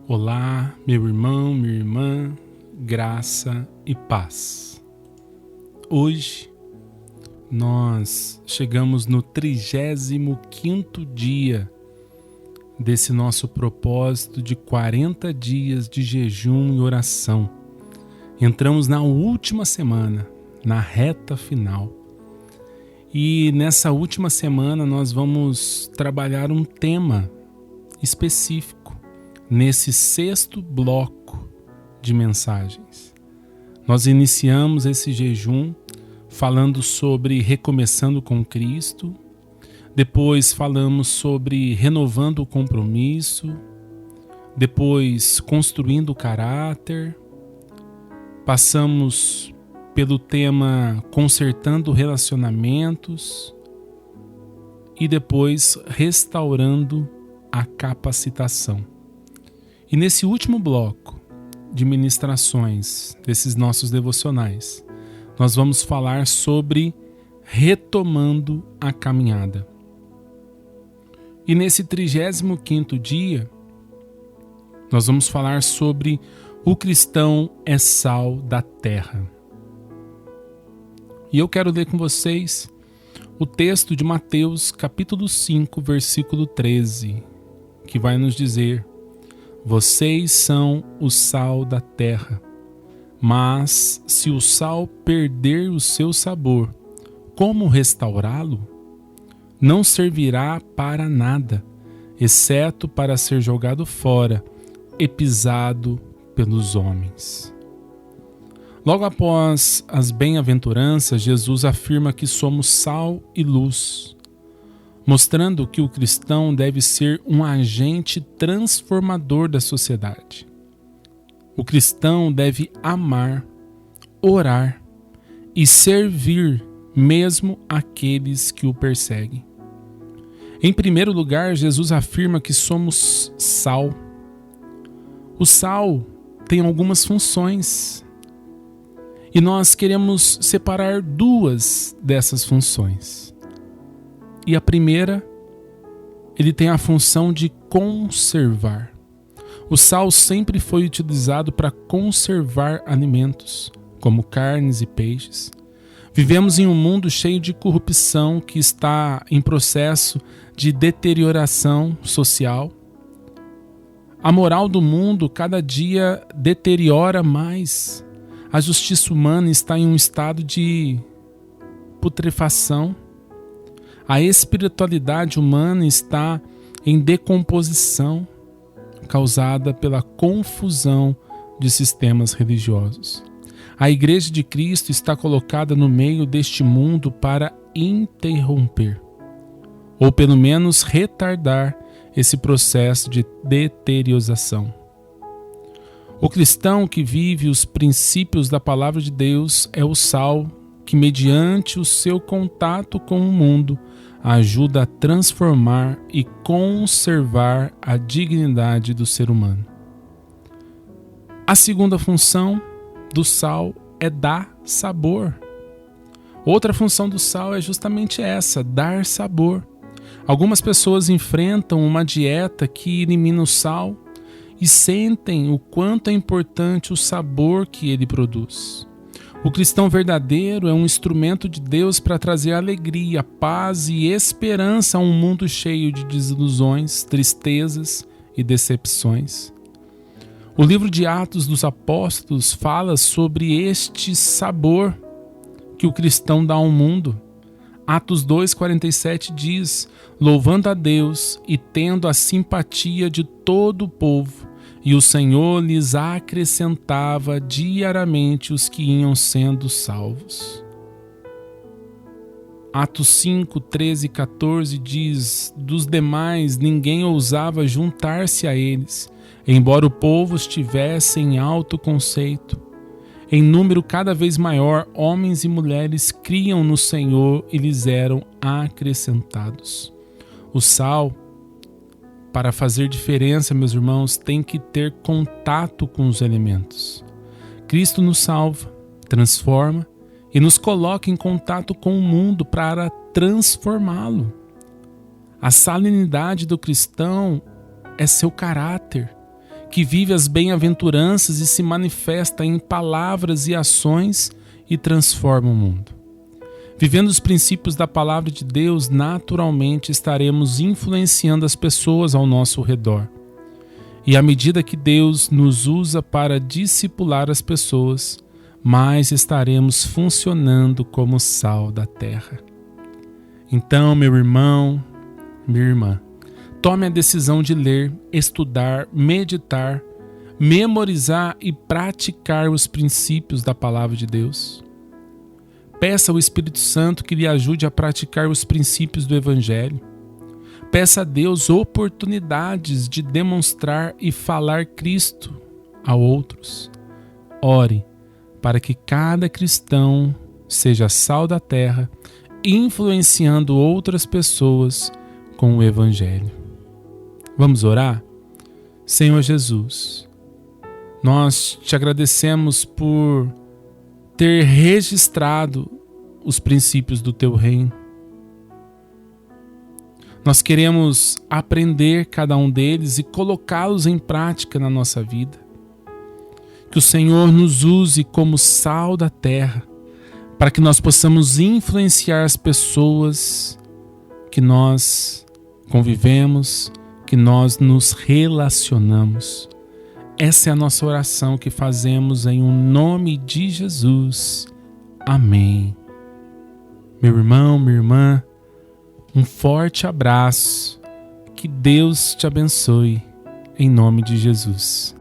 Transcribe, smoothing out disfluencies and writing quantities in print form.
Olá, meu irmão, minha irmã, graça e paz. Hoje nós chegamos no 35º dia desse nosso propósito de 40 dias de jejum e oração. Entramos na última semana, na reta final. E nessa última semana nós vamos trabalhar um tema específico nesse 6º bloco de mensagens. Nós iniciamos esse jejum falando sobre recomeçando com Cristo, depois falamos sobre renovando o compromisso, depois construindo o caráter, passamos pelo tema consertando relacionamentos e depois restaurando a capacitação. E nesse último bloco de ministrações desses nossos devocionais, nós vamos falar sobre retomando a caminhada. E nesse 35º dia, nós vamos falar sobre o cristão é sal da terra. E eu quero ler com vocês o texto de Mateus capítulo 5, versículo 13, que vai nos dizer: vocês são o sal da terra, mas se o sal perder o seu sabor, como restaurá-lo? Não servirá para nada, exceto para ser jogado fora e pisado pelos homens. Logo após as bem-aventuranças, Jesus afirma que somos sal e luz, mostrando que o cristão deve ser um agente transformador da sociedade. O cristão deve amar, orar e servir mesmo aqueles que o perseguem. Em primeiro lugar, Jesus afirma que somos sal. O sal tem algumas funções e nós queremos separar duas dessas funções. E a primeira, ele tem a função de conservar. O sal sempre foi utilizado para conservar alimentos, como carnes e peixes. Vivemos em um mundo cheio de corrupção que está em processo de deterioração social. A moral do mundo cada dia deteriora mais. A justiça humana está em um estado de putrefação. A espiritualidade humana está em decomposição, causada pela confusão de sistemas religiosos. A Igreja de Cristo está colocada no meio deste mundo para interromper, ou pelo menos retardar, esse processo de deterioração. O cristão que vive os princípios da Palavra de Deus é o sal que, mediante o seu contato com o mundo, ajuda a transformar e conservar a dignidade do ser humano. A segunda função do sal é dar sabor. Outra função do sal é justamente essa, dar sabor. Algumas pessoas enfrentam uma dieta que elimina o sal e sentem o quanto é importante o sabor que ele produz. O cristão verdadeiro é um instrumento de Deus para trazer alegria, paz e esperança a um mundo cheio de desilusões, tristezas e decepções. O livro de Atos dos Apóstolos fala sobre este sabor que o cristão dá ao mundo. Atos 2,47 diz: louvando a Deus e tendo a simpatia de todo o povo, e o Senhor lhes acrescentava diariamente os que iam sendo salvos. Atos 5, 13 e 14 diz: dos demais ninguém ousava juntar-se a eles, embora o povo estivesse em alto conceito. Em número cada vez maior, homens e mulheres criam no Senhor e lhes eram acrescentados. O sal, para fazer diferença, meus irmãos, tem que ter contato com os elementos. Cristo nos salva, transforma e nos coloca em contato com o mundo para transformá-lo. A salinidade do cristão é seu caráter, que vive as bem-aventuranças e se manifesta em palavras e ações e transforma o mundo. Vivendo os princípios da palavra de Deus, naturalmente estaremos influenciando as pessoas ao nosso redor. E à medida que Deus nos usa para discipular as pessoas, mais estaremos funcionando como sal da terra. Então, meu irmão, minha irmã, tome a decisão de ler, estudar, meditar, memorizar e praticar os princípios da palavra de Deus. Peça ao Espírito Santo que lhe ajude a praticar os princípios do Evangelho. Peça a Deus oportunidades de demonstrar e falar Cristo a outros. Ore para que cada cristão seja sal da terra, influenciando outras pessoas com o Evangelho. Vamos orar? Senhor Jesus, nós te agradecemos por ter registrado os princípios do teu reino. Nós queremos aprender cada um deles e colocá-los em prática na nossa vida. Que o Senhor nos use como sal da terra, para que nós possamos influenciar as pessoas que nós convivemos, que nós nos relacionamos. Essa é a nossa oração que fazemos em nome de Jesus. Amém. Meu irmão, minha irmã, um forte abraço. Que Deus te abençoe, em nome de Jesus.